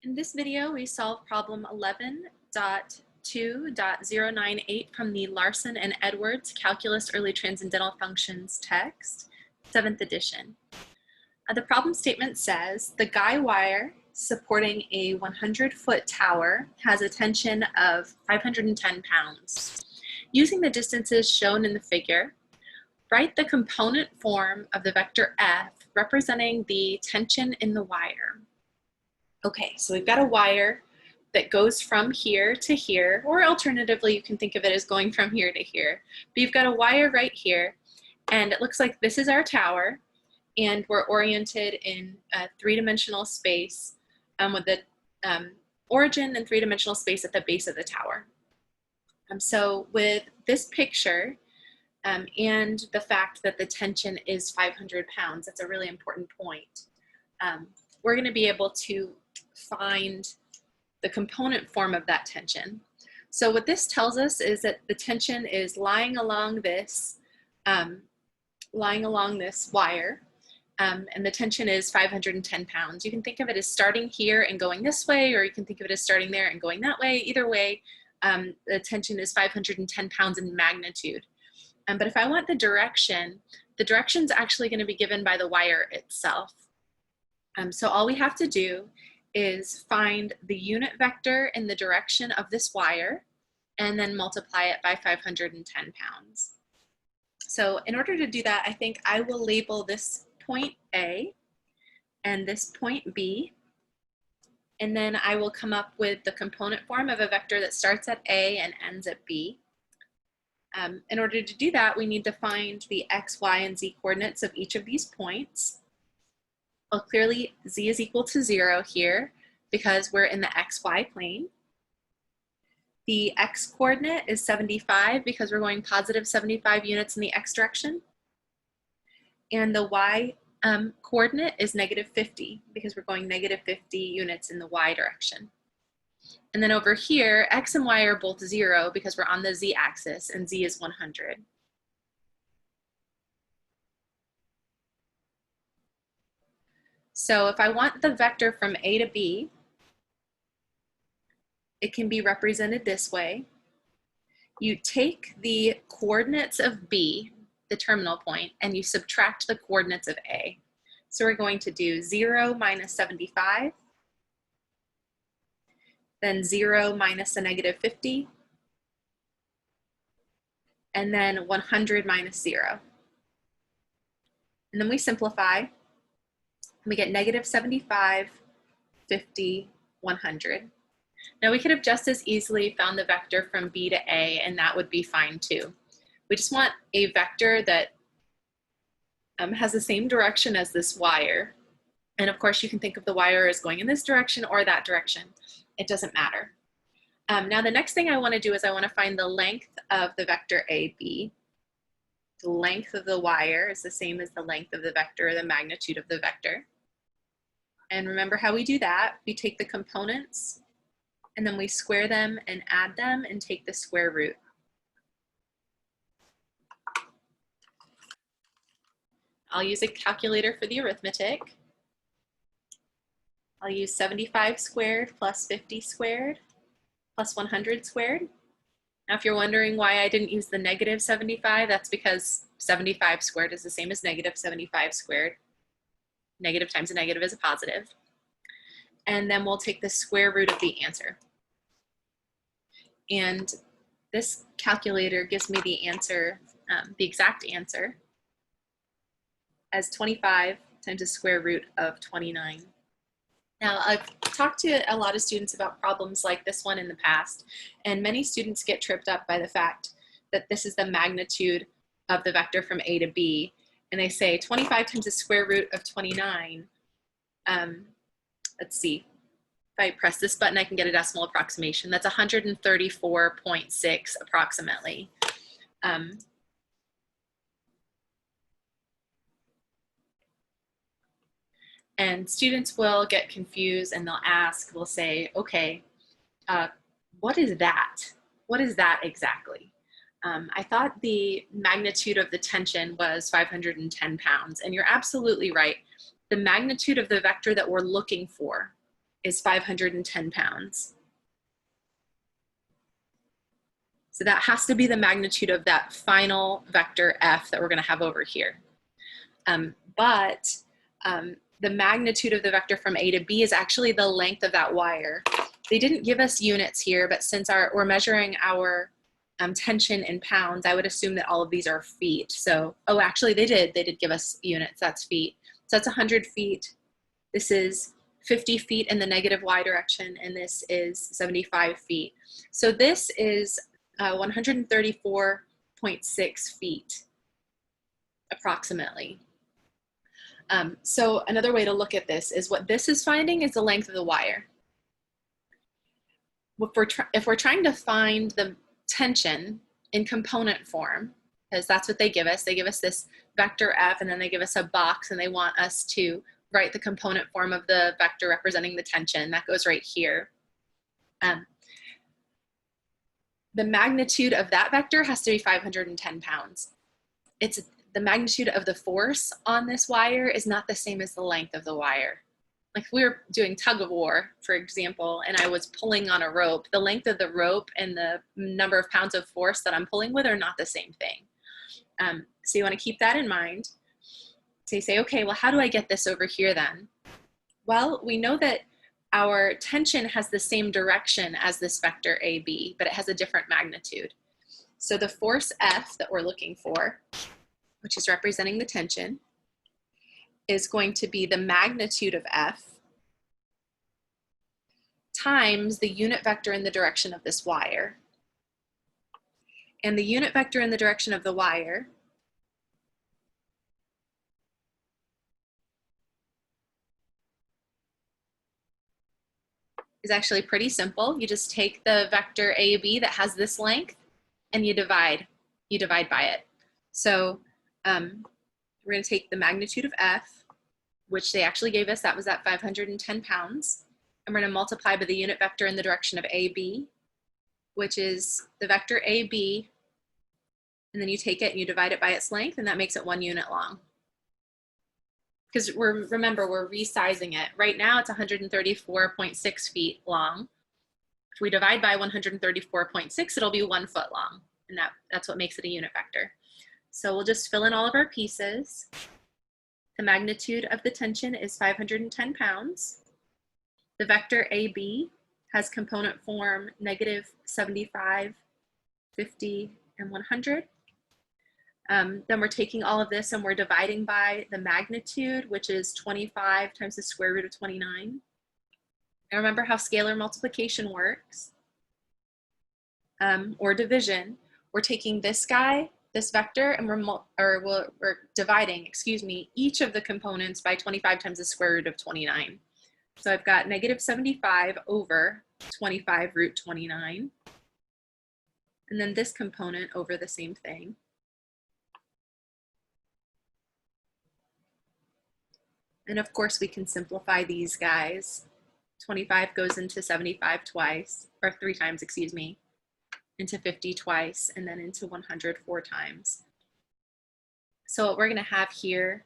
In this video, we solve problem 11.2.098 from the Larson and Edwards Calculus Early Transcendental Functions text, 7th edition. The problem statement says, the guy wire supporting a 100-foot tower has a tension of 510 pounds. Using the distances shown in the figure, write the component form of the vector F representing the tension in the wire. Okay, so we've got a wire that goes from here to here, or alternatively, you can think of it as going from here to here. But you've got a wire right here, and it looks like this is our tower, and we're oriented in a three-dimensional space with the origin and three-dimensional space at the base of the tower. So with this picture and the fact that the tension is 500 pounds, that's a really important point. We're going to be able to find the component form of that tension. So what this tells us is that the tension is lying along this wire, and the tension is 510 pounds. You can think of it as starting here and going this way, or you can think of it as starting there and going that way. Either way, the tension is 510 pounds in magnitude. But if I want the direction's actually going to be given by the wire itself. So all we have to do is find the unit vector in the direction of this wire and then multiply it by 510 pounds. So in order to do that, I think I will label this point A and this point B, and then I will come up with the component form of a vector that starts at A and ends at B. In order to do that, we need to find the X, Y, and Z coordinates of each of these points. Well, clearly Z is equal to 0 here because we're in the XY plane. The X coordinate is 75 because we're going positive 75 units in the X direction. And the Y coordinate is negative 50 because we're going negative 50 units in the Y direction. And then over here, X and Y are both 0 because we're on the Z axis, and Z is 100. So if I want the vector from A to B, it can be represented this way. You take the coordinates of B, the terminal point, and you subtract the coordinates of A. So we're going to do 0 minus 75, then 0 minus a negative 50, and then 100 minus 0. And then we simplify. We get negative 75, 50, 100. Now we could have just as easily found the vector from B to A, and that would be fine too. We just want a vector that has the same direction as this wire. And of course you can think of the wire as going in this direction or that direction. It doesn't matter. Now the next thing I want to do is I want to find the length of the vector AB. The length of the wire is the same as the length of the vector, or the magnitude of the vector. And remember how we do that. We take the components and then we square them and add them and take the square root. I'll use a calculator for the arithmetic. I'll use 75 squared plus 50 squared plus 100 squared. Now if you're wondering why I didn't use the negative 75, that's because 75 squared is the same as negative 75 squared. Negative times a negative is a positive. And then we'll take the square root of the answer. And this calculator gives me the answer, the exact answer, as 25 times the square root of 29. Now, I've talked to a lot of students about problems like this one in the past, and many students get tripped up by the fact that this is the magnitude of the vector from A to B, and they say 25 times the square root of 29. Let's see, if I press this button, I can get a decimal approximation. That's 134.6 approximately. And students will get confused and they'll say, okay, what is that? What is that exactly? I thought the magnitude of the tension was 510 pounds, and you're absolutely right. The magnitude of the vector that we're looking for is 510 pounds. So that has to be the magnitude of that final vector F that we're going to have over here. But the magnitude of the vector from A to B is actually the length of that wire. They didn't give us units here, but since we're measuring our tension in pounds, I would assume that all of these are feet. So, oh, actually they did give us units, that's feet. So that's 100 feet. This is 50 feet in the negative y direction, and this is 75 feet. So this is 134.6 feet, approximately. So another way to look at this is what this is finding is the length of the wire. If we're trying to find the tension in component form, because that's what they give us this vector F, and then they give us a box, and they want us to write the component form of the vector representing the tension. That goes right here. The magnitude of that vector has to be 510 pounds. It's the magnitude of the force on this wire is not the same as the length of the wire. Like if we were doing tug of war, for example, and I was pulling on a rope, the length of the rope and the number of pounds of force that I'm pulling with are not the same thing. So you want to keep that in mind. So you say, okay, well, how do I get this over here then? Well, we know that our tension has the same direction as this vector AB, but it has a different magnitude. So the force F that we're looking for, which is representing the tension, is going to be the magnitude of F times the unit vector in the direction of this wire. And the unit vector in the direction of the wire is actually pretty simple. You just take the vector AB that has this length and you divide by it. So we're going to take the magnitude of F, which they actually gave us, that was at 510 pounds, and we're going to multiply by the unit vector in the direction of AB, which is the vector AB, and then you take it and you divide it by its length, and that makes it 1 unit long. Because remember, we're resizing it. Right now it's 134.6 feet long. If we divide by 134.6, it'll be 1 foot long, and that's what makes it a unit vector. So we'll just fill in all of our pieces. The magnitude of the tension is 510 pounds. The vector AB has component form -75, 50, and 100. Then we're taking all of this and we're dividing by the magnitude, which is 25 times the square root of 29. And remember how scalar multiplication works, or division. We're taking this guy, this vector, and we're dividing, each of the components by 25 times the square root of 29. So I've got -75 over 25 root 29. And then this component over the same thing. And of course we can simplify these guys. 25 goes into 75 twice, or 3 times, into 50 twice, and then into 100 4 times. So what we're going to have here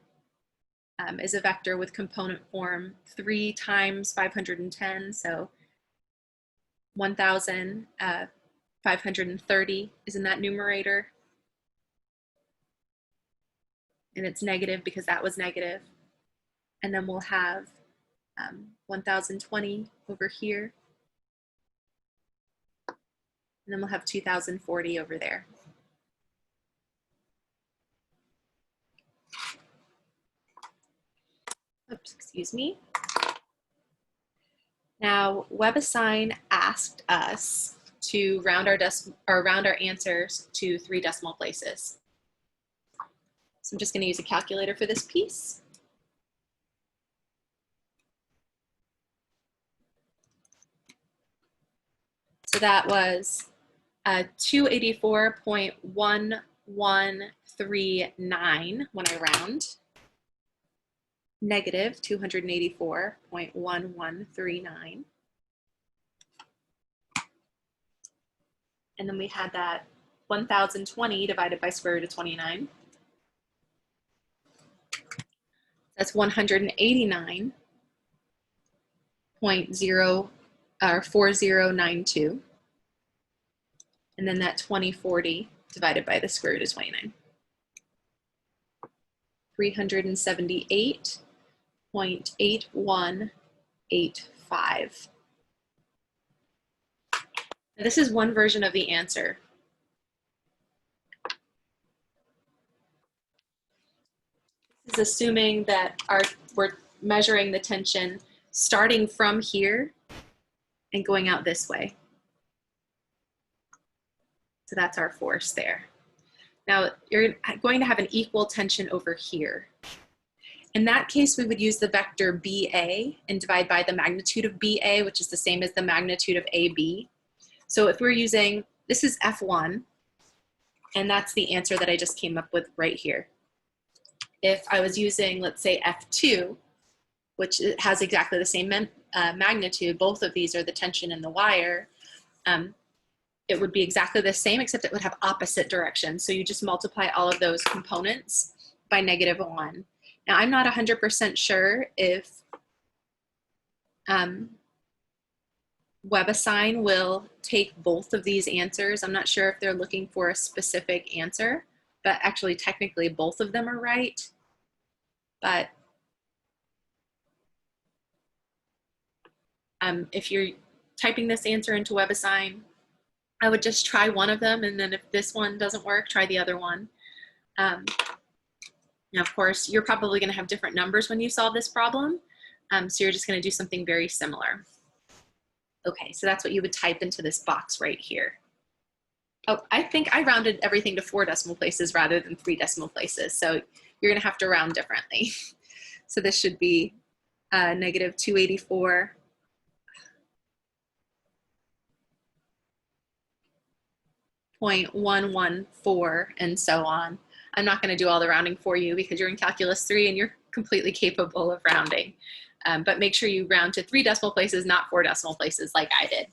is a vector with component form 3 times 510, so 1,530 is in that numerator. And it's negative because that was negative. And then we'll have 1,020 over here. And then we'll have 2,040 over there. Oops, excuse me. Now, WebAssign asked us to round our answers to 3 decimal places. So I'm just going to use a calculator for this piece. So that was 284.1139 when I round, negative 284.1139. And then we had that 1,020 divided by square root of 29. That's 189.9. 4092. And then that 2040 divided by the square root of 29. 378.8185. This is one version of the answer. This is assuming that we're measuring the tension starting from here and going out this way. So that's our force there. Now you're going to have an equal tension over here. In that case, we would use the vector BA and divide by the magnitude of BA, which is the same as the magnitude of AB. So if we're using, this is F1, and that's the answer that I just came up with right here. If I was using, let's say, F2, which has exactly the same magnitude, both of these are the tension in the wire, it would be exactly the same, except it would have opposite directions. So you just multiply all of those components by -1. Now, I'm not 100% sure if WebAssign will take both of these answers. I'm not sure if they're looking for a specific answer, but actually technically both of them are right. But if you're typing this answer into WebAssign, I would just try one of them, and then if this one doesn't work, try the other one. Now, of course, you're probably going to have different numbers when you solve this problem, so you're just going to do something very similar. Okay, so that's what you would type into this box right here. Oh, I think I rounded everything to 4 decimal places rather than 3 decimal places, so you're going to have to round differently. So this should be -284. 0.114 and so on. I'm not going to do all the rounding for you because you're in Calculus 3 and you're completely capable of rounding. But make sure you round to 3 decimal places, not 4 decimal places like I did.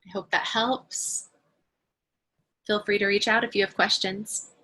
I hope that helps. Feel free to reach out if you have questions.